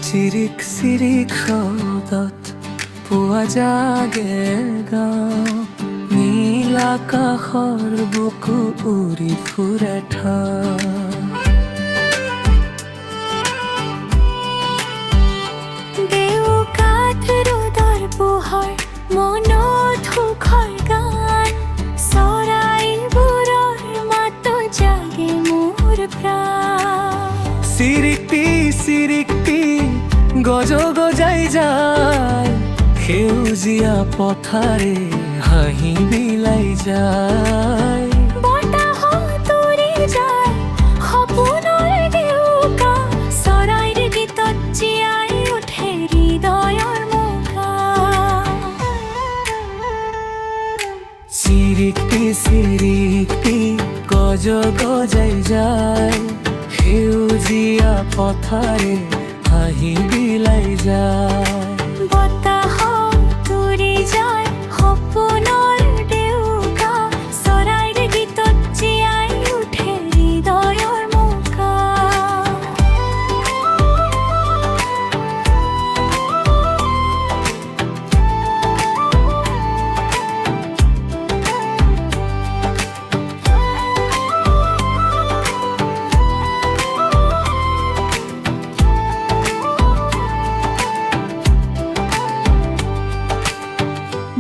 চিৰিক চিৰিক শব্দত পোৱা জাগে গাঁও নীল আকাশৰ বুকু উৰি ফুৰে দেউকাত ৰ'দৰ পোহৰ মনত সুখৰ গান চৰাইবোৰৰ মাতো জাগে মোৰ প্ৰাণ চিৰিকটি চিৰিকটি গজ গজাই যায় সেউজীয়া পথাৰে হাঁহি বিলাই যায় বতাহত উৰি যায় সপোনৰ ডেউকা চৰাইৰ গীতত জীয়াই উঠে হৃদয়ৰ মুখা চিৰিকটি চিৰিকটি গজ গজাই যায় সেউজীয়া পথাৰে হাঁহি বিলাই যায় বতাহত উৰি যায় সপোনৰ ডেউকা চৰাইৰ গীতত জীয়াই উঠে হৃদয়ৰ মুখা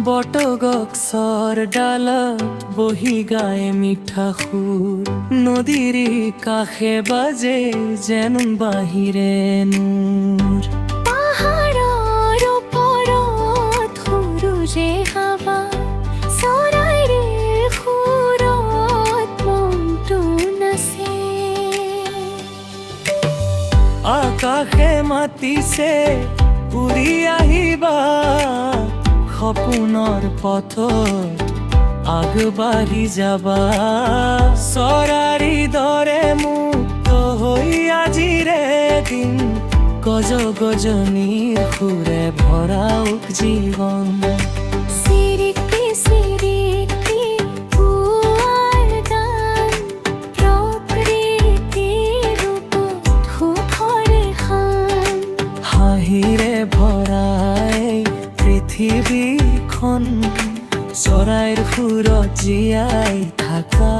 বটগছৰ ডালত বহি গায় মিঠা সুৰ নদীৰ কাষে বাজে যেন বাহিৰে নূৰ পাহাৰৰ ওপৰত সূৰুজে হাৱা চৰাইৰ সুৰত মনটো নাচে আকাশে মাতিছে উৰি আহিবা সপোনৰ পথত আগবাঢ়ি যাবা চৰাৰি দৰে মুক্ত হৈ আজিৰে দিন গজ গজনীৰ সুৰে ভৰাওক জীৱন চিৰিকটি চিৰিকটি পুৱাৰ গান প্ৰকৃতিৰ ৰূপত সুখৰ শান হাঁহিৰে ভৰাই পৃথিৱীখন চৰাইৰ সুৰত জীয়াই থাকা